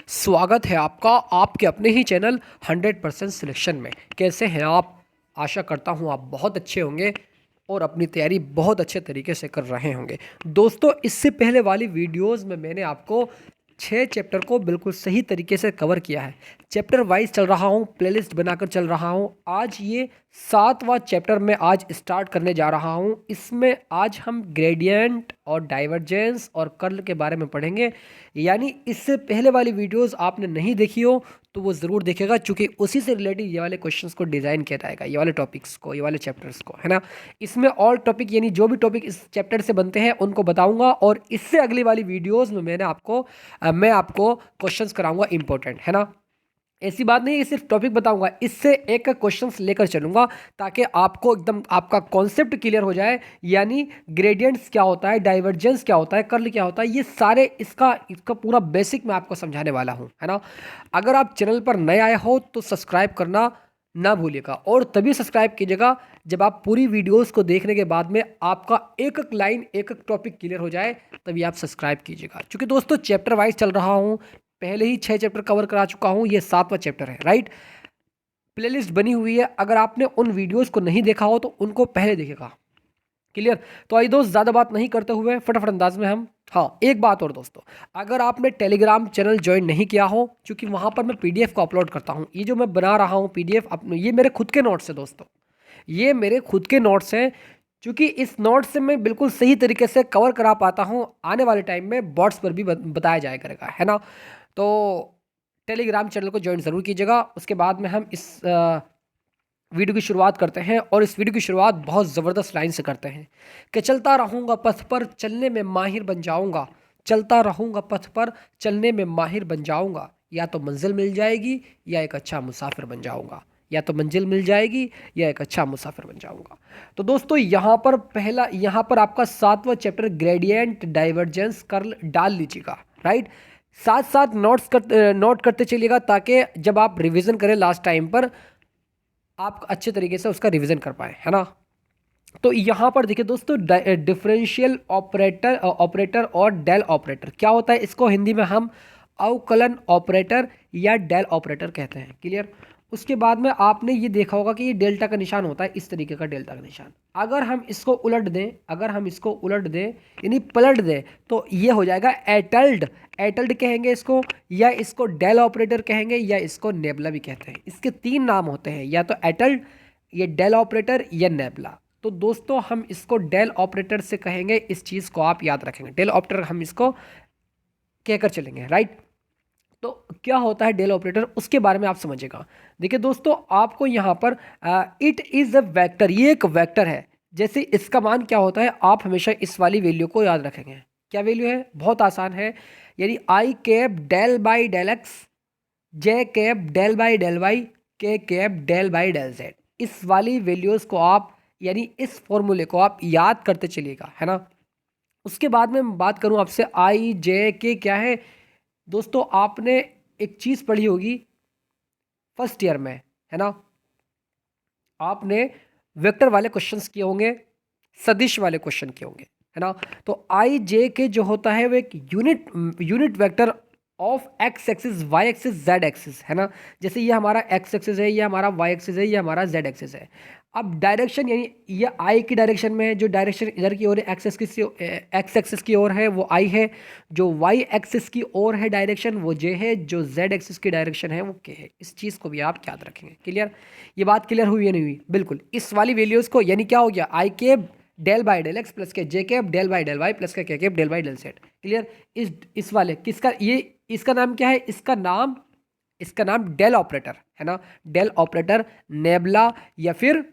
स्वागत है आपका आपके अपने ही चैनल 100% सिलेक्शन में। कैसे हैं आप? आशा करता हूं आप बहुत अच्छे होंगे और अपनी तैयारी बहुत अच्छे तरीके से कर रहे होंगे। दोस्तों, इससे पहले वाली वीडियोस में मैंने आपको 6 चैप्टर को बिल्कुल सही तरीके से कवर किया है। चैप्टर वाइज चल रहा हूँ, प्लेलिस्ट बनाकर चल रहा हूँ। आज ये 7वां चैप्टर मैं आज स्टार्ट करने जा रहा हूँ। इसमें आज हम ग्रेडियंट और डाइवर्जेंस और कर्ल के बारे में पढ़ेंगे। यानी इससे पहले वाली वीडियोस आपने नहीं देखी हो तो वो ज़रूर देखेगा, क्योंकि उसी से रिलेटेड ये वाले क्वेश्चंस को डिज़ाइन किया जाएगा, ये वाले टॉपिक्स को, ये वाले चैप्टर्स को, है ना। इसमें ऑल टॉपिक यानी जो भी टॉपिक इस चैप्टर से बनते हैं उनको बताऊंगा, और इससे अगली वाली वीडियोस में मैं आपको क्वेश्चंस कराऊंगा इंपॉर्टेंट, है ना। ऐसी बात नहीं है सिर्फ टॉपिक बताऊंगा, इससे एक क्वेश्चंस लेकर चलूंगा ताकि आपको एकदम आपका कॉन्सेप्ट क्लियर हो जाए। यानी ग्रेडियंट्स क्या होता है, डाइवर्जेंस क्या होता है, कर्ल क्या होता है, ये सारे इसका पूरा बेसिक मैं आपको समझाने वाला हूं, है ना। अगर आप चैनल पर नए आए हो तो सब्सक्राइब करना ना भूलिएगा, और तभी सब्सक्राइब कीजिएगा जब आप पूरी वीडियोस को देखने के बाद में आपका एक एक लाइन एक एक टॉपिक क्लियर हो जाए, तभी आप सब्सक्राइब कीजिएगा। क्योंकि दोस्तों चैप्टर वाइज चल रहा हूँ, पहले ही 6 चैप्टर कवर करा चुका हूँ, ये 7वां चैप्टर है, राइट। प्लेलिस्ट बनी हुई है, अगर आपने उन वीडियोस को नहीं देखा हो तो उनको पहले देखेगा। क्लियर? तो आइए दोस्त, ज़्यादा बात नहीं करते हुए फटाफट अंदाज में हम, हाँ एक बात और दोस्तों, अगर आपने टेलीग्राम चैनल ज्वाइन नहीं किया हो, क्योंकि वहाँ पर मैं पीडीएफ को अपलोड करता हूँ। ये जो मैं बना रहा हूँ पीडीएफ अपने, ये मेरे खुद के नोट्स हैं दोस्तों, ये मेरे खुद के नोट्स हैं। क्योंकि इस नोट से मैं बिल्कुल सही तरीके से कवर करा पाता हूँ, आने वाले टाइम में बोर्ड्स पर भी बताया जाया करेगा, है ना। तो टेलीग्राम चैनल को ज्वाइन ज़रूर कीजिएगा। उसके बाद में हम इस वीडियो की शुरुआत करते हैं, और इस वीडियो की शुरुआत बहुत ज़बरदस्त लाइन से करते हैं कि चलता रहूँगा पथ पर चलने में माहिर बन जाऊँगा, चलता रहूँगा पथ पर चलने में माहिर बन जाऊँगा, या तो मंजिल मिल जाएगी या एक अच्छा मुसाफिर बन जाऊँगा, या तो मंजिल मिल जाएगी या एक अच्छा मुसाफिर बन जाऊँगा। तो दोस्तों यहाँ पर आपका 7वां चैप्टर ग्रेडियंट डाइवर्जेंस कर्ल डाल लीजिएगा, राइट। साथ साथ नोट करते चलिएगा, ताकि जब आप रिवीजन करें लास्ट टाइम पर आप अच्छे तरीके से उसका रिवीजन कर पाए, है ना। तो यहाँ पर देखिए दोस्तों, डिफरेंशियल ऑपरेटर और डेल ऑपरेटर क्या होता है, इसको हिंदी में हम अवकलन ऑपरेटर या डेल ऑपरेटर कहते हैं। क्लियर? उसके बाद में आपने ये देखा होगा कि ये डेल्टा का निशान होता है, इस तरीके का डेल्टा का निशान। अगर हम इसको उलट दें यानी पलट दें, तो ये हो जाएगा एटल्ड। एटल्ड कहेंगे इसको, या इसको डेल ऑपरेटर कहेंगे, या इसको नेबला भी कहते हैं। इसके 3 नाम होते हैं, या तो एटल्ड, ये डेल ऑपरेटर, या नेबला। तो दोस्तों हम इसको डेल ऑपरेटर से कहेंगे, इस चीज़ को आप याद रखेंगे, डेल ऑपरेटर हम इसको कहकर चलेंगे, राइट। तो क्या होता है डेल ऑपरेटर, उसके बारे में आप समझिएगा। देखिए दोस्तों, आपको यहाँ पर इट इज़ अ वेक्टर, ये एक वेक्टर है। जैसे इसका मान क्या होता है, आप हमेशा इस वाली वैल्यू को याद रखेंगे। क्या वैल्यू है? बहुत आसान है, यानी I cap del by del X, J cap del by del Y, K cap del by del Z. इस वाली वैल्यूज़ को आप, यानी इस फॉर्मूले को आप याद करते चलिएगा, है ना। उसके बाद में बात करूं आपसे, आई जे के क्या है दोस्तों, आपने एक चीज़ पढ़ी होगी फर्स्ट ईयर में, है ना। आपने वेक्टर वाले क्वेश्चंस किए होंगे, सदिश वाले क्वेश्चन किए होंगे, है ना। तो आई जे के जो होता है वो एक unit vector of X axis, Y axis, Z axis, है ना। जैसे ये हमारा एक्स एक्सिस है, ये हमारा वाई एक्सिस है, ये हमारा जेड एक्सिस है। अब डायरेक्शन, यानी ये आई की डायरेक्शन में है, जो डायरेक्शन इधर की ओर है एक्स एक्सिस की ओर है वो आई है, जो वाई एक्सिस की ओर है डायरेक्शन वो जे है, जो जेड एक्सिस की डायरेक्शन है वो के है। इस चीज़ को भी आप याद रखेंगे। क्लियर? ये बात क्लियर हुई या नहीं हुई? बिल्कुल। इस वाली वैल्यूज़ को, यानी क्या हो गया, I K del by del X plus K J cap del by del Y plus K cap del by del Z. Clear? इस वाले किसका, ये इसका नाम क्या है, इसका नाम डेल ऑपरेटर, है ना। डेल ऑपरेटर, नेबला, या फिर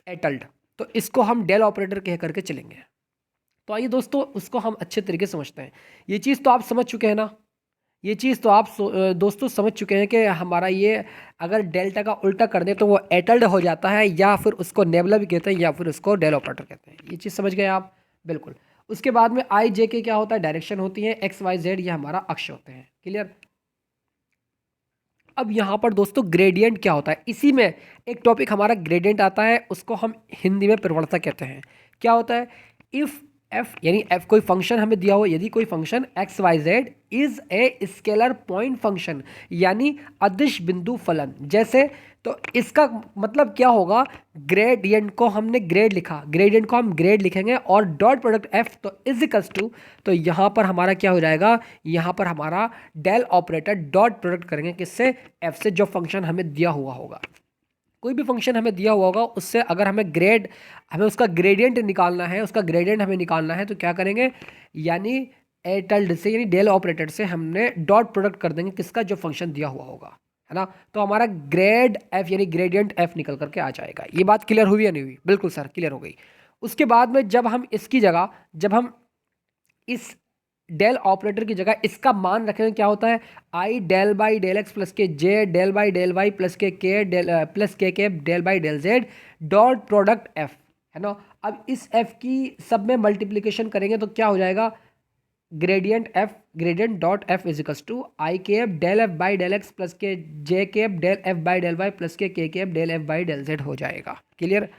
एटल्ड। तो इसको हम डेल ऑपरेटर कह करके चलेंगे। तो आइए दोस्तों, उसको हम अच्छे तरीके से समझते हैं। ये चीज़ तो आप समझ चुके हैं ना, ये चीज़ तो आप दोस्तों समझ चुके हैं कि हमारा ये अगर डेल्टा का उल्टा कर दें तो वो एटल्ड हो जाता है, या फिर उसको नेबला भी कहते हैं, या फिर उसको डेल ऑपरेटर कहते हैं। ये चीज़ समझ गए आप? बिल्कुल। उसके बाद में आई जे के क्या होता है, डायरेक्शन होती है, एक्स वाई जेड ये हमारा अक्ष होते हैं। क्लियर? अब यहाँ पर दोस्तों ग्रेडियंट क्या होता है, इसी में एक टॉपिक हमारा ग्रेडियंट आता है, उसको हम हिंदी में प्रवणता कहते हैं। क्या होता है? इफ़ एफ यानी एफ कोई फंक्शन हमें दिया हो, यदि कोई function X Y Z is a scalar point function यानी अदिश बिंदु फलन, जैसे तो इसका मतलब क्या होगा, ग्रेडियंट को हमने ग्रेड लिखा, ग्रेडियंट को हम ग्रेड लिखेंगे और डॉट प्रोडक्ट एफ तो इज इक्वल्स टू, तो यहाँ पर हमारा क्या हो जाएगा, यहाँ पर हमारा डेल ऑपरेटर डॉट प्रोडक्ट करेंगे किससे, एफ से, जो फंक्शन हमें दिया हुआ होगा। कोई भी फंक्शन हमें दिया हुआ होगा उससे अगर हमें उसका ग्रेडियंट निकालना है, उसका ग्रेडियंट हमें निकालना है तो क्या करेंगे, यानी एटल्ड से यानी डेल ऑपरेटर से हमने डॉट प्रोडक्ट कर देंगे किसका, जो फंक्शन दिया हुआ होगा, है ना। तो हमारा ग्रेड एफ यानी ग्रेडियंट एफ निकल करके आ जाएगा। ये बात क्लियर हुई या नहीं हुई? बिल्कुल सर क्लियर हो गई। उसके बाद में जब हम इसकी जगह, जब हम इस डेल ऑपरेटर की जगह इसका मान रखेंगे, क्या होता है, I del by del X plus K J del by del Y plus K del plus K del by del Z dot product F, है ना। अब इस एफ की सब में मल्टीप्लिकेशन करेंगे तो क्या हो जाएगा, gradient dot F इजिकल्स to I cap del F by del X plus K J cap del F by del Y plus K cap del F by del Z हो जाएगा। क्लियर?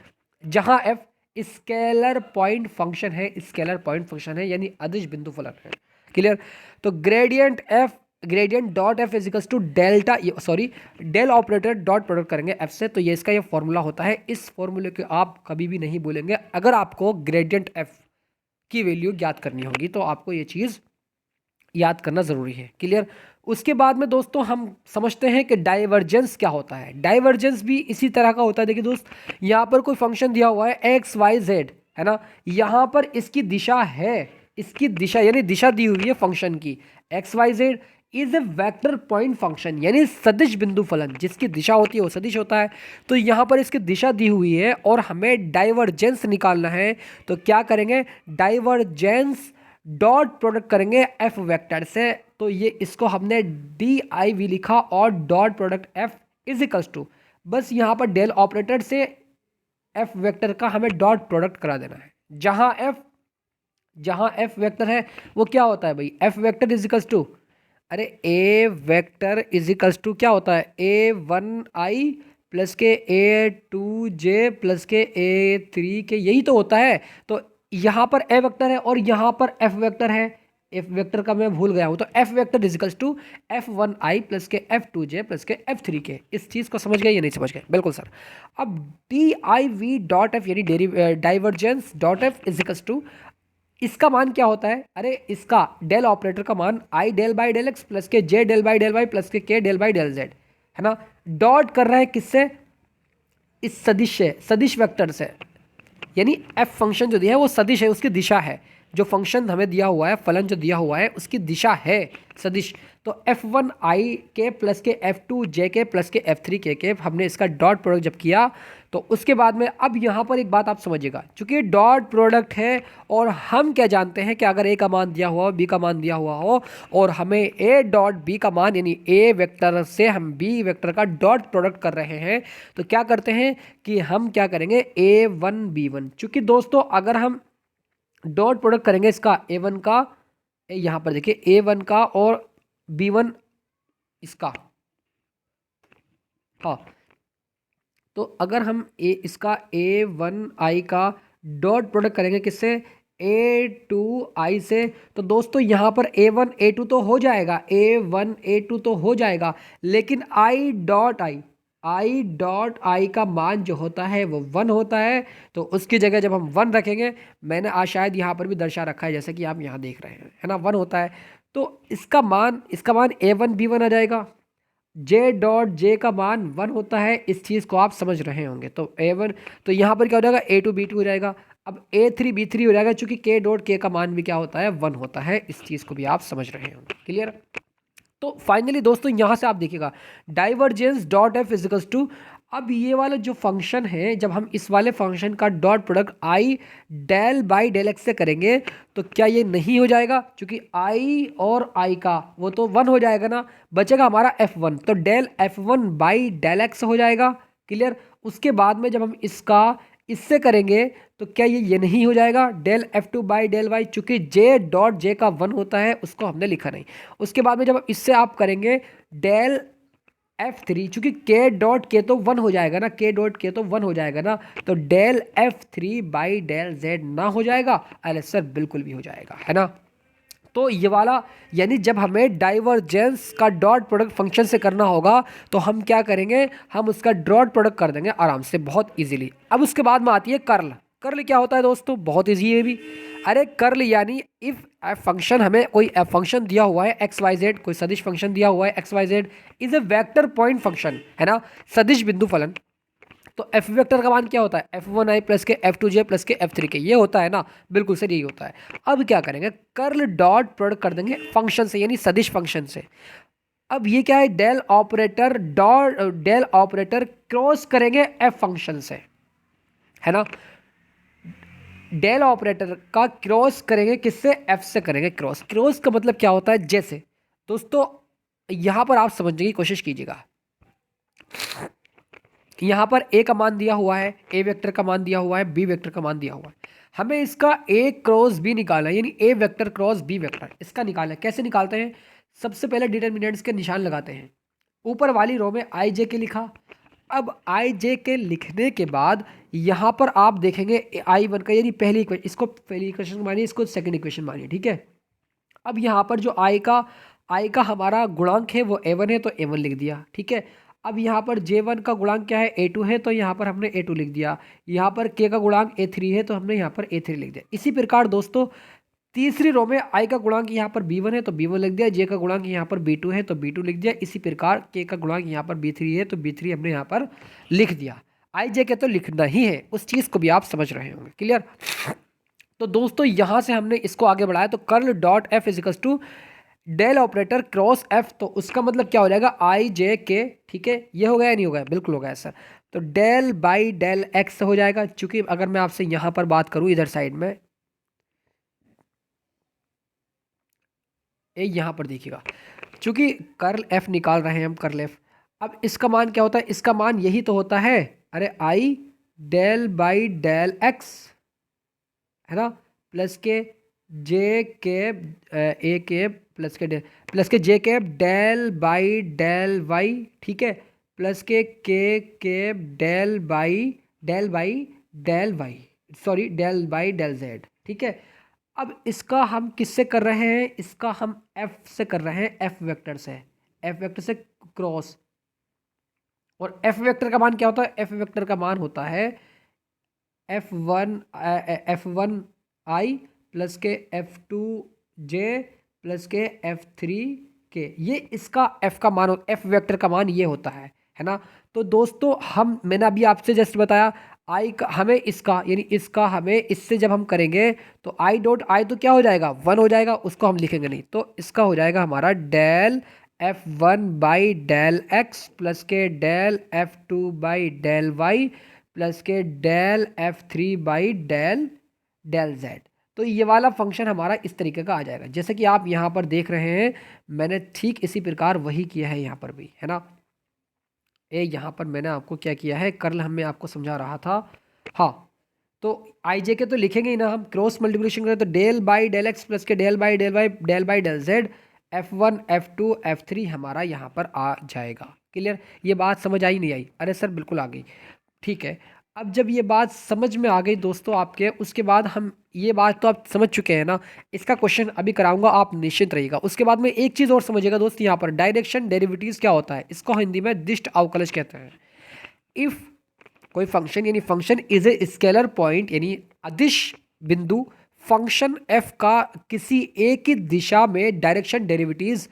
जहां एफ स्केलर पॉइंट फंक्शन है, scalar point function है यानी अदिश बिंदु फलन है। क्लियर? तो gradient dot F इजिकल्स to del operator dot product करेंगे एफ से, तो ये इसका ये फॉर्मूला होता है। इस फॉर्मूले को आप कभी भी नहीं भूलेंगे। अगर आपको ग्रेडियंट एफ की वैल्यू याद करनी होगी तो आपको ये चीज़ याद करना ज़रूरी है। क्लियर? उसके बाद में दोस्तों हम समझते हैं कि डाइवर्जेंस क्या होता है। डाइवर्जेंस भी इसी तरह का होता है। देखिए दोस्त, यहाँ पर कोई फंक्शन दिया हुआ है एक्स वाई जेड, है ना। यहाँ पर इसकी दिशा है, इसकी दिशा यानी दिशा दी हुई है फंक्शन की, X Y Z is a vector point function यानी सदिश बिंदु फलन, जिसकी दिशा होती है वो सदिश होता है। तो यहाँ पर इसकी दिशा दी हुई है और हमें डाइवर्जेंस निकालना है, तो क्या करेंगे, डाइवर्जेंस डॉट प्रोडक्ट करेंगे एफ वेक्टर से। तो ये इसको हमने डी आई वी लिखा और dot product F is equals to, बस यहाँ पर डेल ऑपरेटर से एफ वेक्टर का हमें डॉट प्रोडक्ट करा देना है। जहाँ एफ वेक्टर है वो क्या होता है भाई, F vector is equals to, अरे A vector is equals to क्या होता है, ए वन आई प्लस के ए टू जे प्लस के ए थ्री के, यही तो होता है। तो यहाँ पर ए वेक्टर है और यहाँ पर एफ वेक्टर है, एफ वेक्टर का मैं भूल गया हूँ, तो F vector is equals to F one I plus K F two J plus K F three K. इस चीज़ को समझ गए या नहीं समझ गए? बिल्कुल सर। अब D I V dot F यानी divergence dot F is equals to, इसका मान क्या होता है, अरे इसका डेल ऑपरेटर का मान I del by del X plus K J del by del Y plus K del by del Z, है ना। डॉट कर रहा है किससे, इस सदिश वेक्टर से, यानी एफ फंक्शन जो दिया है वो सदिश है, उसकी दिशा है। जो फंक्शन हमें दिया हुआ है, फलन जो दिया हुआ है उसकी दिशा है सदिश। तो एफ वन आई K plus K F two जे के प्लस के एफ थ्री के हमने इसका डॉट प्रोडक्ट जब किया तो उसके बाद में अब यहाँ पर एक बात आप समझिएगा, चूंकि डॉट प्रोडक्ट है और हम क्या जानते हैं कि अगर ए का मान दिया हुआ हो, बी का मान दिया हुआ हो और हमें ए डॉट बी का मान यानी ए वेक्टर से हम बी वेक्टर का डॉट प्रोडक्ट कर रहे हैं, तो क्या करते हैं कि हम क्या करेंगे, ए वन बी वन। चूँकि दोस्तों अगर हम डॉट प्रोडक्ट करेंगे इसका ए वन का, यहाँ पर देखिए ए वन का और बी वन इसका, हाँ, तो अगर हम इसका ए वन आई का डॉट प्रोडक्ट करेंगे किससे, ए टू आई से, तो दोस्तों यहाँ पर ए वन ए टू तो हो जाएगा, ए वन ए टू तो हो जाएगा, लेकिन आई डॉट आई का मान जो होता है वो वन होता है। तो उसकी जगह जब हम वन रखेंगे, मैंने आज शायद यहाँ पर भी दर्शा रखा है जैसे कि आप यहाँ देख रहे हैं, है ना, वन होता है। तो इसका मान ए वन बी वन आ जाएगा। जे डॉट जे का मान वन होता है, इस चीज़ को आप समझ रहे होंगे। तो ए वन, तो यहाँ पर क्या हो जाएगा, ए टू बी टू हो जाएगा। अब ए थ्री बी थ्री हो जाएगा, चूंकि के डॉट के का मान भी क्या होता है, वन होता है। इस चीज़ को भी आप समझ रहे होंगे। क्लियर? तो फाइनली दोस्तों यहाँ से आप देखिएगा डाइवर्जेंस डॉट एफ इजिकल्स टू, अब ये वाला जो फंक्शन है, जब हम इस वाले फंक्शन का dot product I del by del X से करेंगे तो क्या ये नहीं हो जाएगा, क्योंकि आई और आई का वो तो वन हो जाएगा ना, बचेगा हमारा एफ वन, तो del F one by del X हो जाएगा। क्लियर? उसके बाद में जब हम इससे करेंगे तो क्या ये नहीं हो जाएगा, del F two by del Y, चूंकि जे डॉट जे का वन होता है उसको हमने लिखा नहीं। उसके बाद में जब इससे आप करेंगे डेल F3, चूंकि के डॉट के तो 1 हो जाएगा ना, के डॉट के तो 1 हो जाएगा ना, तो del F3 by del Z ना हो जाएगा? अरे सर बिल्कुल भी हो जाएगा, है ना। तो ये वाला यानी जब हमें डाइवर्जेंस का डॉट प्रोडक्ट फंक्शन से करना होगा तो हम क्या करेंगे, हम उसका डॉट प्रोडक्ट कर देंगे आराम से, बहुत इजीली। अब उसके बाद में आती है कर्ल। कर्ल क्या होता है दोस्तों? बहुत ईजी है भी। अरे कर्ल यानी इफ फंक्शन, हमें कोई फंक्शन दिया हुआ है एक्स वाई जेड, कोई सदिश फंक्शन दिया हुआ है X Y Z, is a vector point function, है ना, सदिश बिंदु फलन। तो एफ वेक्टर का मान क्या होता है? F1i प्लस के F2j प्लस के F3 के, ये होता है ना, बिल्कुल सर यही होता है। अब क्या करेंगे, कर्ल डॉट प्रोडक्ट कर देंगे फंक्शन से, यानी सदिश फंक्शन से। अब ये क्या है, del operator dot del operator cross करेंगे एफ फंक्शन से, है ना। डेल ऑपरेटर का क्रॉस करेंगे किससे? एफ से करेंगे क्रॉस। क्रॉस का मतलब क्या होता है? जैसे दोस्तों यहां पर आप समझने की कोशिश कीजिएगा, यहाँ पर ए का मान दिया हुआ है, ए वेक्टर का मान दिया हुआ है, बी वेक्टर का मान दिया हुआ है, हमें इसका ए क्रॉस बी निकालना है, यानी ए वेक्टर क्रॉस बी वेक्टर, इसका निकालना है। कैसे निकालते हैं? सबसे पहले डिटर्मिनेंट्स के निशान लगाते हैं। ऊपर वाली रो में आई जे के लिखा। अब आई जे के लिखने के बाद यहाँ पर आप देखेंगे I1 का, यानी पहली इक्वेशन, इसको पहली इक्वेशन मानिए, इसको सेकंड इक्वेशन मानिए, ठीक है। अब यहाँ पर जो आई का हमारा गुणांक है वो A1 है, तो A1 लिख दिया, ठीक है। अब यहाँ पर J1 का गुणांक क्या है? A2 है, तो यहाँ पर हमने A2 लिख दिया। यहाँ पर K का गुणांक A3 है, तो हमने यहाँ पर A3 लिख दिया। इसी प्रकार दोस्तों तीसरी रो में I का गुणांक यहाँ पर B1 है, तो B1 लिख दिया। J का गुणांक यहाँ पर B2 है, तो B2 लिख दिया। इसी प्रकार K का गुणांक यहाँ पर B3 है, तो B3 हमने यहाँ पर लिख दिया। आई जे के तो लिखना ही है, उस चीज़ को भी आप समझ रहे होंगे, क्लियर। तो दोस्तों यहाँ से हमने इसको आगे बढ़ाया, तो curl dot F is equals to del operator cross F, तो उसका मतलब क्या हो जाएगा? आई जे के, ठीक है। ये हो गया या नहीं हो गया? बिल्कुल हो गया सर। तो डेल बाई डेल एक्स हो जाएगा, चूंकि अगर मैं आपसे यहाँ पर बात करूँ इधर साइड में, ये यहाँ पर देखिएगा, चूंकि कर्ल एफ निकाल रहे हैं हम, कर्ल एफ। अब इसका मान क्या होता है? इसका मान यही तो होता है, अरे I del by del X, है ना, plus K J cap A cap plus K J cap del by del Y, ठीक है, plus K cap del by del Y, sorry del by del Z, ठीक है। अब इसका हम किससे कर रहे हैं? इसका हम एफ से कर रहे हैं, एफ वेक्टर से, एफ वेक्टर से क्रॉस। और एफ वेक्टर का मान क्या होता है? एफ वेक्टर का मान होता है F1 आई प्लस के F2j प्लस के F3 के, ये इसका f का मान, f वेक्टर का मान ये होता है ना। तो दोस्तों मैंने अभी आपसे जस्ट बताया, आई का हमें इसका, यानी इसका हमें इससे जब हम करेंगे तो आई डॉट आई तो क्या हो जाएगा? 1 हो जाएगा, उसको हम लिखेंगे नहीं, तो इसका हो जाएगा हमारा del F1 by del X plus K del F2 by del Y plus K del F3 by del del Z. तो ये वाला फंक्शन हमारा इस तरीके का आ जाएगा, जैसे कि आप यहाँ पर देख रहे हैं, मैंने ठीक इसी प्रकार वही किया है यहाँ पर भी, है ना। यहाँ पर मैंने आपको क्या किया है, कर्ल हमें आपको समझा रहा था, हाँ। तो आई जे के तो लिखेंगे ही ना, हम क्रॉस मल्टीप्लिकेशन करें तो del by del X plus K del by del Z F1 F2 F3 हमारा यहाँ पर आ जाएगा, क्लियर। ये बात समझ आई नहीं आई? अरे सर बिल्कुल आ गई, ठीक है। अब जब ये बात समझ में आ गई दोस्तों आपके, उसके बाद हम ये बात तो आप समझ चुके हैं ना, इसका क्वेश्चन अभी कराऊंगा, आप निश्चिंत रहिएगा। उसके बाद में एक चीज़ और समझिएगा दोस्त, यहाँ पर डायरेक्शन डेरिवेटिव्स क्या होता है, इसको हिंदी में दिष्ट अवकलज कहते हैं। इफ कोई फंक्शन, यानी function is a scalar point, यानी अदिश बिंदु, फंक्शन एफ का किसी एक ही दिशा में direction derivatives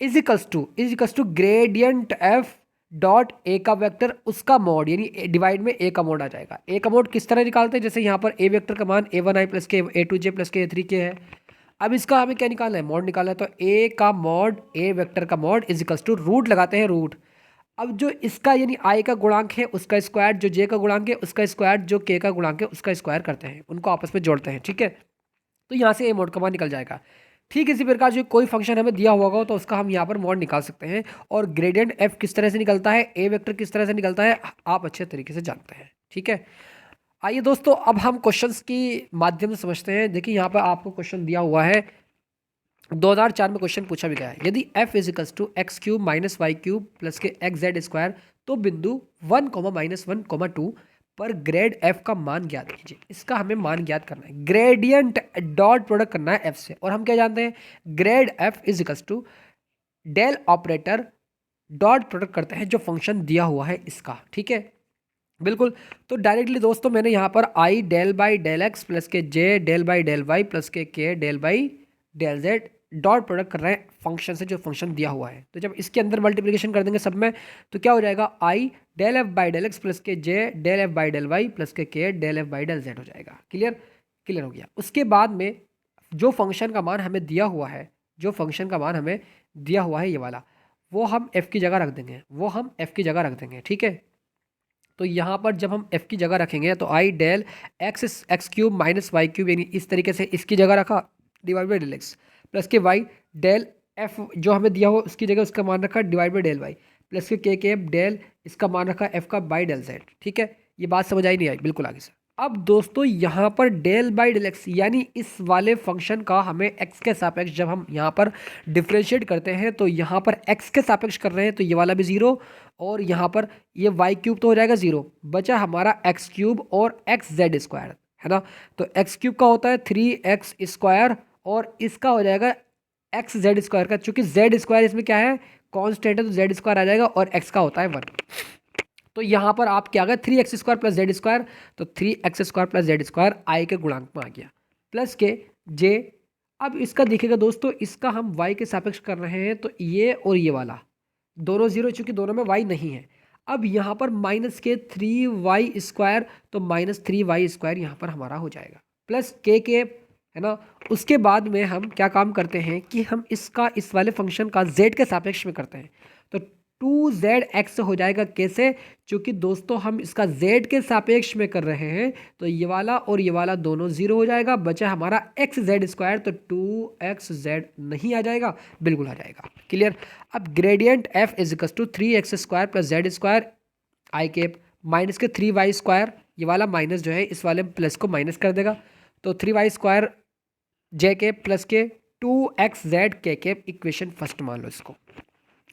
is equals to gradient F dot A का वेक्टर, उसका मोड, यानी डिवाइड में ए का मोड आ जाएगा। ए का मोड किस तरह निकालते हैं? जैसे यहाँ पर ए वेक्टर का मान A1i प्लस के A2j प्लस के A3 के है। अब इसका हमें क्या निकालना है? मोड निकालना है, तो ए का मोड, ए वेक्टर का mod is equals to root लगाते हैं, रूट। अब जो इसका यानी आई का गुणांक है उसका स्क्वायर, जो जे का गुणांक है उसका स्क्वायर, जो के का गुणांक है उसका स्क्वायर करते हैं, उनको आपस में जोड़ते हैं, ठीक है। तो यहाँ से ए मोड का मान निकल जाएगा। ठीक इसी प्रकार जो कोई फंक्शन हमें दिया हुआ हो तो उसका हम यहाँ पर मॉड निकाल सकते हैं। और ग्रेडियंट एफ किस तरह से निकलता है, ए वेक्टर किस तरह से निकलता है, आप अच्छे तरीके से जानते हैं, ठीक है। आइए दोस्तों अब हम क्वेश्चंस की माध्यम से समझते हैं। देखिए यहाँ पर आपको क्वेश्चन दिया हुआ है, 2004 में क्वेश्चन पूछा भी गया है, यदि f is equals to X cube minus Y cube plus K X Z square तो बिंदु 1,-1,2 पर ग्रेड f का मान ज्ञात कीजिए। इसका हमें मान ज्ञात करना है, ग्रेडियंट डॉट प्रोडक्ट करना है f से, और हम क्या जानते हैं, grad f is equals to del operator dot product करते हैं जो फंक्शन दिया हुआ है इसका, ठीक है बिल्कुल। तो डायरेक्टली दोस्तों मैंने यहाँ पर I del by del X plus K J del by del Y plus K del by del Z dot product कर रहे हैं फंक्शन से जो फंक्शन दिया हुआ है। तो जब इसके अंदर मल्टीप्लिकेशन कर देंगे सब में तो क्या हो जाएगा, I del F by del X plus K J del F by del Y plus K del F by del Z हो जाएगा। क्लियर, क्लियर हो गया। उसके बाद में जो फंक्शन का मान हमें दिया हुआ है, जो फंक्शन का मान हमें दिया हुआ है ये वाला, वो हम f की जगह रख देंगे, वो हम f की जगह रख देंगे, ठीक है। तो यहाँ पर जब हम f की जगह रखेंगे तो I del X cube minus Y cube, यानी इस तरीके से इसकी जगह रखा divide by del X plus K Y del f जो हमें दिया हो उसकी जगह उसका मान रखा divide by del Y plus K del इसका मान रखा f का बाई डेल जेड, ठीक है। ये बात समझ आई नहीं आई, बिल्कुल आगे से। अब दोस्तों यहाँ पर डेल बाई डेल एक्स यानी इस वाले फंक्शन का हमें x के सापेक्ष जब हम यहाँ पर डिफ्रेंशिएट करते हैं तो यहाँ पर x के सापेक्ष कर रहे हैं तो ये वाला भी ज़ीरो, और यहाँ पर ये वाई क्यूब तो हो जाएगा ज़ीरो, बचा हमारा एक्स क्यूब और एक्स जेड स्क्वायर, है ना। तो एक्स क्यूब का होता है 3x स्क्वायर और इसका हो जाएगा एक्स जेड स्क्वायर का, चूंकि जेड स्क्वायर इसमें क्या है कॉन्स्टेंट है तो जेड स्क्वायर आ जाएगा और एक्स का होता है 1। तो यहाँ पर आप क्या आ गया 3x square plus Z square, तो 3x square plus Z square I के गुणांक में आ गया प्लस के जे। अब इसका देखिएगा दोस्तों, इसका हम y के सापेक्ष कर रहे हैं तो ये और ये वाला दोनों जीरो, चूंकि दोनों में y नहीं है। अब यहाँ पर माइनस के 3y स्क्वायर, तो माइनस 3y स्क्वायर यहाँ पर हमारा हो जाएगा प्लस के है ना। उसके बाद में हम क्या काम करते हैं कि हम इसका इस वाले फंक्शन का z के सापेक्ष में करते हैं, तो 2zx हो जाएगा। कैसे, चूंकि दोस्तों हम इसका z के सापेक्ष में कर रहे हैं तो ये वाला और ये वाला दोनों जीरो हो जाएगा, बचा हमारा एक्स जेड स्क्वायर, तो 2xz नहीं आ जाएगा, बिल्कुल आ जाएगा। क्लियर। अब gradient f is equal to 3x square plus Z square I cap minus K 3y square, ये वाला माइनस जो है इस वाले प्लस को माइनस कर देगा, तो 3y स्क्वायर जे केप प्लस के 2xz के केप, इक्वेशन फर्स्ट मान लो इसको।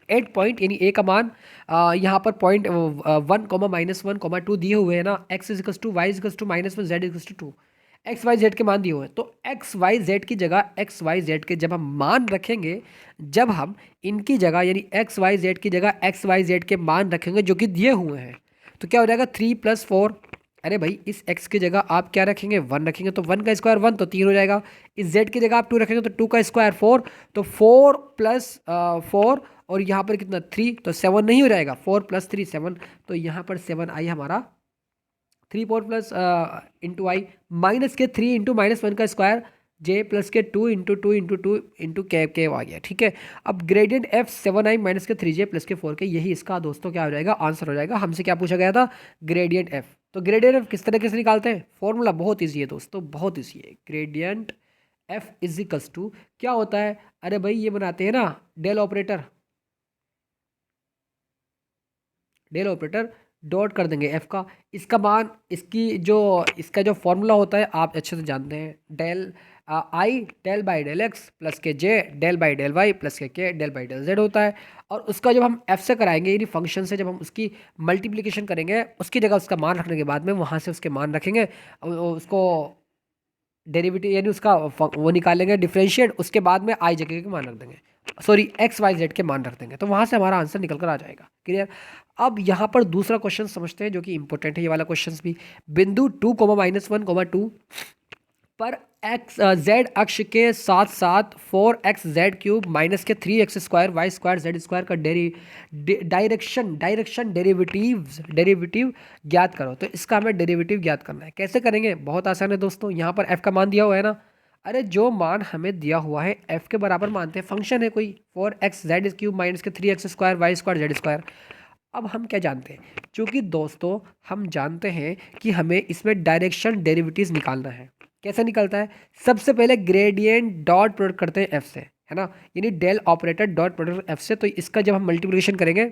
8 पॉइंट यानी ए का मान यहाँ पर पॉइंट 1,-1,2 दिए हुए हैं ना, x is equal to Y is equal to -1 z is equal to 2, X Y Z के मान दिए हुए हैं। तो एक्स वाई जेड की जगह एक्स वाई जेड के जब हम मान रखेंगे, जब हम इनकी जगह यानी एक्स वाई जेड की जगह एक्स वाई जेड के मान रखेंगे जो कि दिए हुए हैं, तो क्या हो जाएगा 3 + 4। अरे भाई इस x की जगह आप क्या रखेंगे 1 रखेंगे, तो 1 का स्क्वायर 1 तो 3 हो जाएगा। इस z की जगह आप 2 रखेंगे तो 2 का स्क्वायर 4, तो 4 + 4 और यहाँ पर कितना 3, तो 7 नहीं हो जाएगा, 4 + 3 7, तो यहाँ पर 7 आई हमारा 3 4 प्लस इंटू आई माइनस के 3 इंटू -1 का स्क्वायर जे प्लस के 2 इंटू 2 इंटू 2 इंटू के आ गया, ठीक है। अब ग्रेडियंट f 7i माइनस के 3j प्लस के 4k, यही इसका दोस्तों क्या हो जाएगा आंसर हो जाएगा। हमसे क्या पूछा गया था, ग्रेडियंट f। तो ग्रेडियंट f किस तरीके से निकालते हैं, फॉर्मूला बहुत ईजी है दोस्तों, बहुत ईजी है। Gradient f is equals to क्या होता है, अरे भाई ये बनाते हैं ना del operator, del operator dot कर देंगे f का, इसका मान इसका जो फॉर्मूला होता है आप अच्छे से जानते हैं, del I del by del X plus K J del by del Y plus K del by del Z होता है। और उसका जब हम f से कराएंगे यानी फंक्शन से जब हम उसकी मल्टीप्लिकेशन करेंगे, उसकी जगह उसका मान रखने के बाद में वहाँ से उसके मान रखेंगे, उसको डेरिवेटिव यानी उसका वो निकालेंगे डिफरेंशिएट, उसके बाद में आई जगह के मान रख देंगे, सॉरी एक्स वाई जेड के मान रख देंगे, तो वहाँ से हमारा आंसर निकल कर आ जाएगा। क्लियर। अब यहाँ पर दूसरा क्वेश्चन समझते हैं जो कि इंपॉर्टेंट है ये वाला क्वेश्चन भी। बिंदु 2,-1,2 पर एक्स जेड अक्ष के साथ साथ 4x Z cube minus K 3x square Y square Z square का डायरेक्शन डेरिवेटिव ज्ञात करो। तो इसका हमें डेरिवेटिव ज्ञात करना है, कैसे करेंगे, बहुत आसान है दोस्तों। यहाँ पर f का मान दिया हुआ है ना, अरे जो मान हमें दिया हुआ है f के बराबर मानते हैं, फंक्शन है कोई 4x Z cube minus K 3x square Y square Z square. अब हम क्या जानते हैं, क्योंकि दोस्तों हम जानते हैं कि हमें इसमें डायरेक्शन डेरिवेटिव्स निकालना है। कैसे निकलता है, सबसे पहले ग्रेडियंट डॉट प्रोडक्ट करते हैं f से, है ना, यानी del operator dot product f से। तो इसका जब हम मल्टीप्लिकेशन करेंगे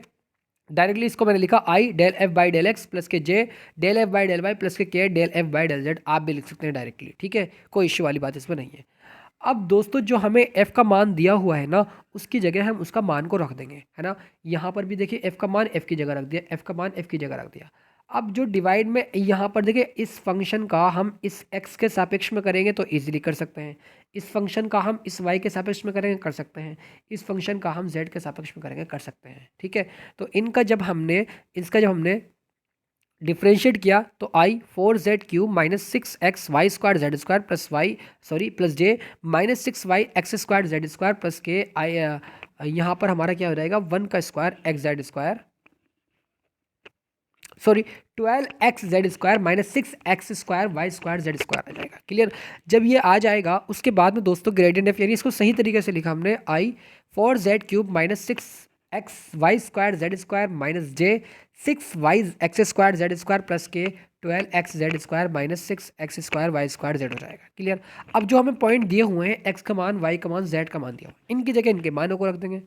डायरेक्टली, इसको मैंने लिखा I del F by del X plus K J del F by del Y plus K del F by del Z, आप भी लिख सकते हैं डायरेक्टली, ठीक है, कोई इश्यू वाली बात इसमें नहीं है। अब दोस्तों जो हमें f का मान दिया हुआ है ना, उसकी जगह हम उसका मान को रख देंगे, है ना। यहाँ पर भी देखिए f का मान f की जगह रख दिया, f का मान f की जगह रख दिया। अब जो डिवाइड में यहाँ पर देखिए इस फंक्शन का हम इस x के सापेक्ष में करेंगे तो इजीली कर सकते हैं, इस फंक्शन का हम इस y के सापेक्ष में करेंगे कर सकते हैं, इस फंक्शन का हम z के सापेक्ष में करेंगे कर सकते हैं, ठीक है। तो इसका जब हमने डिफ्रेंशिएट किया तो I 4z³ minus 6x y² z² plus Y plus J minus 6y x² z² plus K I यहाँ पर हमारा क्या हो जाएगा 1 का square x² 12x z² minus 6x² y² z² आ जाएगा। क्लियर। जब ये आ जाएगा उसके बाद में दोस्तों ग्रेडियंट एफ, यानी इसको सही तरीके से लिखा हमने, आई 4z³ माइनस 6xy² माइनस जे 6y x² प्लस के 12x माइनस 6x² z हो जाएगा। क्लियर। अब जो हमें पॉइंट दिए हुए हैं x का मान, y का मान, z का मान दिया हुआ है, इनकी जगह इनके मानों को रख देंगे।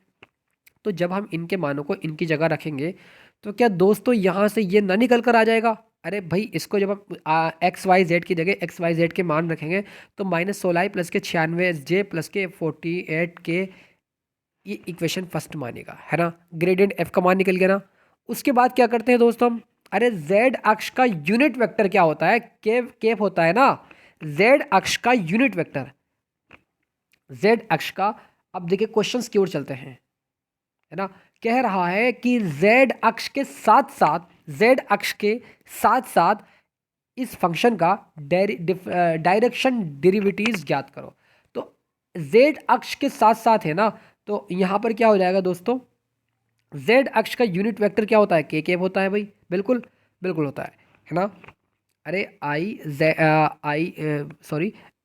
तो जब हम इनके मानों को इनकी जगह रखेंगे तो क्या दोस्तों यहाँ से ये ना निकल कर आ जाएगा। अरे भाई इसको जब हम एक्स वाई जेड की जगह एक्स वाई जेड के मान रखेंगे तो माइनस 16 प्लस के 96 जे प्लस के 48 के, ये इक्वेशन फर्स्ट मानेगा, है ना। ग्रेडियंट एफ का मान निकल गया ना। उसके बाद क्या करते हैं दोस्तों हम, अरे जेड अक्ष का यूनिट वेक्टर क्या होता है, केप होता है ना। जेड अक्ष का यूनिट वेक्टर, जेड अक्ष का, अब देखिए क्वेश्चंस की ओर चलते हैं, है ना। कह रहा है कि z अक्ष के साथ साथ, z अक्ष के साथ साथ इस फंक्शन का डायरेक्शन डेरिवेटिव्स ज्ञात करो। तो z अक्ष के साथ साथ है ना, तो यहाँ पर क्या हो जाएगा दोस्तों, z अक्ष का यूनिट वेक्टर क्या होता है, के केप होता है भाई, बिल्कुल बिल्कुल होता है ना। अरे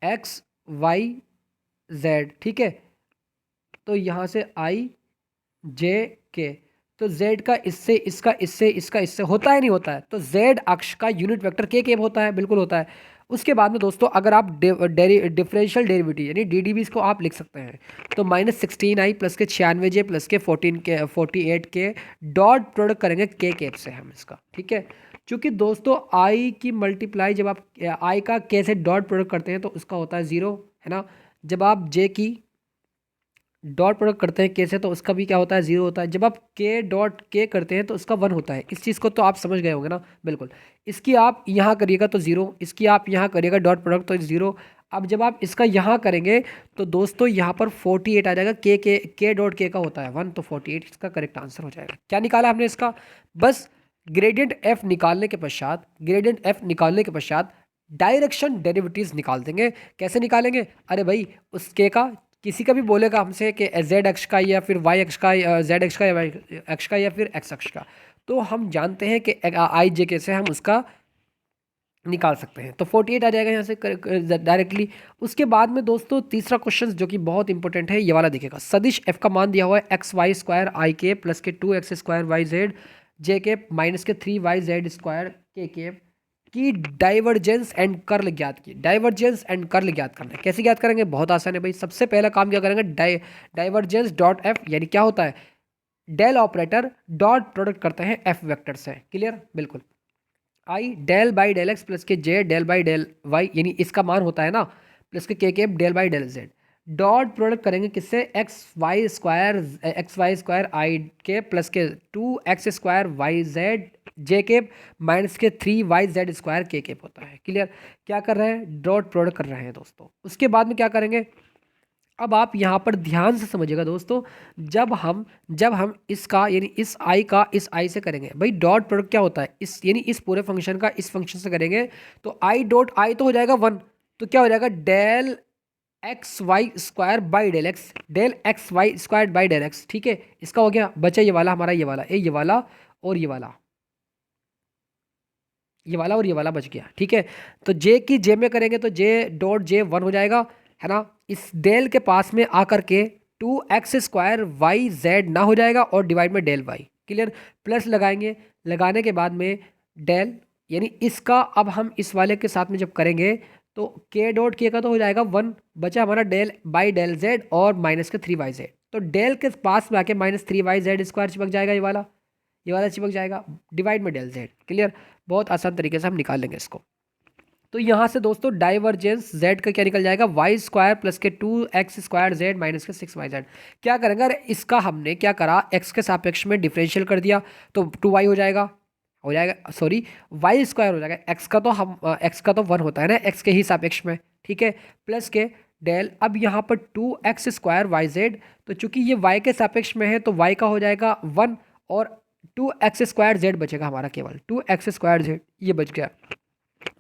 एक्स वाई जेड, ठीक है। तो यहाँ से आई जे के, तो z का इससे इसका इससे इसका इससे होता है नहीं होता है, तो z अक्ष का यूनिट वेक्टर के केप होता है, बिल्कुल होता है। उसके बाद में दोस्तों अगर आप डिफरेंशियल डेरिवेटिव यानी डी को आप लिख सकते हैं, तो माइनस 16i प्लस के 96j प्लस के 48 के डॉट प्रोडक्ट करेंगे के केप से हम इसका, ठीक है। चूँकि दोस्तों आई की मल्टीप्लाई जब आप आई का के से डॉट प्रोडक्ट करते हैं तो उसका होता है 0, है ना। जब आप जे की डॉट प्रोडक्ट करते हैं के से तो उसका भी क्या होता है, 0 होता है। जब आप के डॉट के करते हैं तो उसका 1 होता है। इस चीज़ को तो आप समझ गए होंगे ना, बिल्कुल। इसकी आप यहाँ करिएगा तो 0, इसकी आप यहाँ करिएगा डॉट प्रोडक्ट तो 0। अब जब आप इसका यहाँ करेंगे तो दोस्तों यहाँ पर 48 आ जाएगा, के डॉट के का होता है 1, तो 48 इसका करेक्ट आंसर हो जाएगा। क्या निकाला हमने इसका, बस ग्रेडियंट एफ निकालने के पश्चात डायरेक्शन डेरिवेटिव्स निकाल देंगे। कैसे निकालेंगे, अरे भाई उस के का, किसी का भी बोलेगा हमसे कि जेड अक्ष का या फिर वाई अक्ष का, जेड अक्ष का या वाई अक्ष का या फिर एक्स अक्ष का, तो हम जानते हैं कि आई जे के से हम उसका निकाल सकते हैं। तो 48 आ जाएगा यहाँ से डायरेक्टली। उसके बाद में दोस्तों तीसरा क्वेश्चन जो कि बहुत इंपॉर्टेंट है, ये वाला दिखेगा। सदिश एफ का मान दिया हुआ है XY² I K plus K 2x² Y Z जे के माइनस के 3y/z² के की डाइवर्जेंस एंड कर्ल ज्ञात की। डाइवर्जेंस एंड कर्ल ज्ञात करना है, कैसे ज्ञात करेंगे, बहुत आसान है भाई। सबसे पहला काम क्या करेंगे, डाइवर्जेंस डॉट एफ, यानी क्या होता है, डेल ऑपरेटर डॉट प्रोडक्ट करते हैं एफ वेक्टर से। क्लियर, बिल्कुल। I del by del X plus K J del by del Y, यानी इसका मान होता है ना, plus K cap del by del Z, dot product करेंगे किससे, XY² I K plus K 2x² Y Z J cap minus K 3y/z² के cap होता है। क्लियर। क्या कर रहे हैं, डॉट प्रोडक्ट कर रहे हैं दोस्तों। उसके बाद में क्या करेंगे, अब आप यहाँ पर ध्यान से समझिएगा दोस्तों, जब हम इसका यानी इस आई का इस आई से करेंगे, भाई डॉट प्रोडक्ट क्या होता है, इस यानी इस पूरे फंक्शन का इस फंक्शन से करेंगे तो आई डॉट आई तो हो जाएगा 1, तो क्या हो जाएगा del XY² by del X, del XY² by del X, ठीक है। इसका हो गया, बचा ये वाला हमारा, ये वाला और ये वाला, और ये वाला बच गया, ठीक है। तो जे की जे में करेंगे तो जे डॉट जे 1 हो जाएगा, है ना। इस डेल के पास में आकर के 2x² वाई जेड ना हो जाएगा और डिवाइड में डेल वाई। क्लियर। प्लस लगाएंगे, लगाने के बाद में डेल, यानी इसका अब हम इस वाले के साथ में जब करेंगे तो के डॉट के का तो हो जाएगा 1, बचा हमारा डेल बाई डेल जेड और माइनस के 3y/z। तो डेल के पास में आके माइनस 3y/z² चिपक जाएगा, ये वाला चिपक जाएगा, डिवाइड में डेल जेड। क्लियर, बहुत आसान तरीके से हम निकाल लेंगे इसको। तो यहाँ से दोस्तों डाइवर्जेंस z का क्या निकल जाएगा, Y square plus K 2x² z minus के 6yz। क्या करेंगे, अरे इसका हमने क्या करा, x के सापेक्ष में डिफरेंशियल कर दिया तो 2y हो जाएगा सॉरी वाई स्क्वायर हो जाएगा। x का तो 1 होता है ना x के ही सापेक्ष में, ठीक है, प्लस के डेल, अब यहाँ पर 2x² yz, तो चूंकि ये y के सापेक्ष में है तो y का हो जाएगा 1 और 2x² z बचेगा हमारा, केवल 2x² z ये बच गया,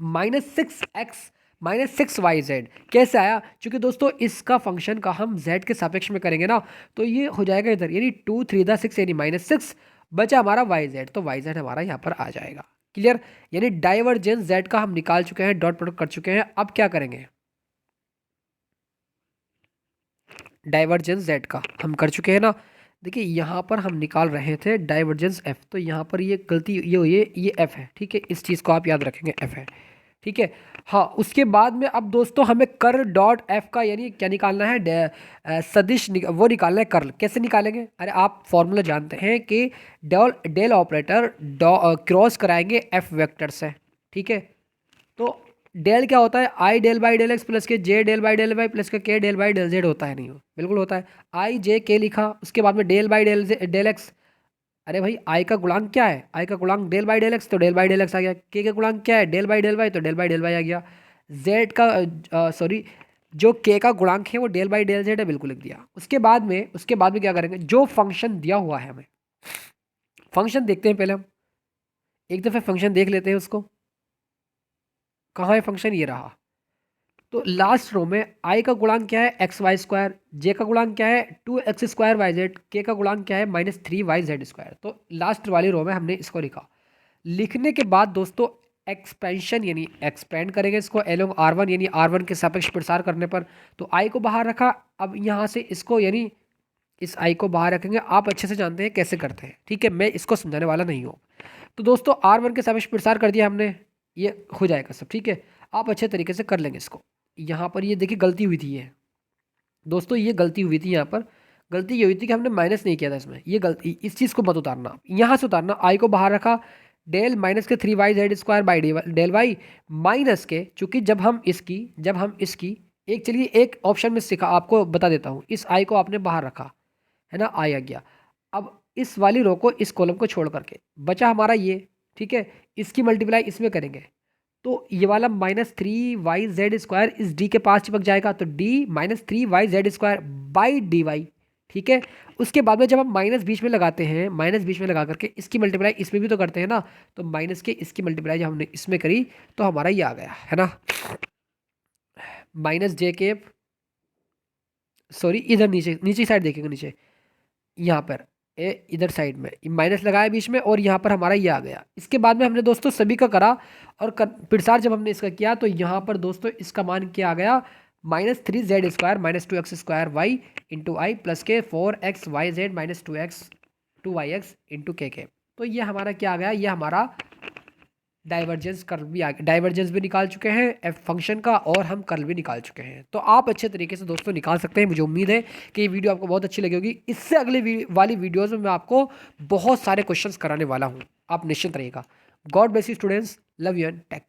-6x-6yz कैसे आया, क्योंकि दोस्तों इसका फंक्शन का हम z के सापेक्ष में करेंगे ना तो ये हो जाएगा इधर, यानी 2 3 6 यानी -6 बचा हमारा yz, तो yz हमारा यहाँ पर आ जाएगा। क्लियर, यानी डाइवर्जेंस z का हम निकाल चुके हैं, डॉट प्रोडक्ट कर चुके हैं। अब क्या करेंगे, डाइवर्जेंस z का हम कर चुके हैं ना। देखिए यहाँ पर हम निकाल रहे थे डाइवर्जेंस f, तो यहाँ पर ये गलती ये f है, ठीक है, इस चीज़ को आप याद रखेंगे f है, ठीक है। हाँ, उसके बाद में अब दोस्तों हमें कर्ल डॉट एफ का यानी क्या निकालना है, सदिश वो निकालना है कर्ल। कैसे निकालेंगे, अरे आप फॉर्मूला जानते हैं कि डेल ऑपरेटर क्रॉस कराएंगे एफ वेक्टर से, ठीक है। तो डेल क्या होता है, I del by del X plus K J del by del Y plus K del by del Z होता है, नहीं हो बिल्कुल होता है। आई जे के लिखा, उसके बाद में डेल बाई डेल एक्स, अरे भाई आई का गुणांक क्या है, आई का गुणांक डेल बाई डेल एक्स, तो डेल बाई डेल एक्स आ गया। के का गुणांक क्या है, डेल बाई डेल वाई, तो डेल बाई डेल वाई आ गया। जेड का सॉरी जो के का गुणांक है वो डेल बाई डेल जेड है, बिल्कुल लिख दिया। उसके बाद में क्या करेंगे, जो फंक्शन दिया हुआ है हमें, फंक्शन देखते हैं पहले हम एक दफ़े फंक्शन देख लेते हैं उसको, कहाँ है फंक्शन, ये रहा। तो लास्ट रो में आई का गुणांक क्या है, XY², जे का गुणांक क्या है 2x² yz, के का गुणांक क्या है -3yz²। तो लास्ट वाली रो में हमने इसको लिखा। लिखने के बाद दोस्तों एक्सपेंशन यानी एक्सपेंड करेंगे इसको एलोंग R1 यानी R1 के सापेक्ष प्रसार करने पर, तो आई को बाहर रखा। अब यहाँ से इसको यानी इस आई को बाहर रखेंगे, आप अच्छे से जानते हैं कैसे करते हैं, ठीक है, मैं इसको समझाने वाला नहीं हूँ। तो दोस्तों R1 के सापेक्ष प्रसार कर दिया हमने, ये हो जाएगा सब, ठीक है, आप अच्छे तरीके से कर लेंगे इसको। यहाँ पर ये देखिए गलती हुई थी, ये दोस्तों ये गलती हुई थी, यहाँ पर गलती ये हुई थी कि हमने माइनस नहीं किया था इसमें, ये गलती, इस चीज़ को मत उतारना, यहाँ से उतारना। आई को बाहर रखा, डेल माइनस के 3yz² by del Y minus के, चूंकि जब हम इसकी एक, चलिए एक ऑप्शन में सिखा आपको बता देता हूँ, इस आई को आपने बाहर रखा है ना, आई आ गया। अब इस वाली रो को, इस कॉलम को छोड़ करके बचा हमारा ये, ठीक है, इसकी मल्टीप्लाई इसमें करेंगे तो ये वाला -3yz² इस d के पास चिपक जाएगा, तो d -3yz² by D Y, ठीक है। उसके बाद में जब हम माइनस बीच में लगाते हैं, माइनस बीच में लगा करके इसकी मल्टीप्लाई इसमें भी तो करते हैं ना, तो माइनस के इसकी मल्टीप्लाई जब हमने इसमें करी तो हमारा ये आ गया है ना, -j, सॉरी इधर नीचे साइड देखेंगे, नीचे यहाँ पर इधर साइड में माइनस लगाया बीच में, और यहाँ पर हमारा ये आ गया। इसके बाद में हमने दोस्तों सभी का करा और प्रसार जब हमने इसका किया तो यहाँ पर दोस्तों इसका मान क्या आ गया, -3z² -2x² y इंटू आई प्लस के 4xyz -2x इंटू के। तो ये हमारा क्या आ गया, ये हमारा डाइवर्जेंस कर्ल भी आ गया, डाइवर्जेंस भी निकाल चुके हैं एफ फंक्शन का, और हम कर्ल भी निकाल चुके हैं। तो आप अच्छे तरीके से दोस्तों निकाल सकते हैं। मुझे उम्मीद है कि ये वीडियो आपको बहुत अच्छी लगी होगी। इससे अगले वाली वीडियोज़ में मैं आपको बहुत सारे क्वेश्चंस कराने वाला हूँ, आप निश्चिंत रहिएगा। God bless you students, love you and take care.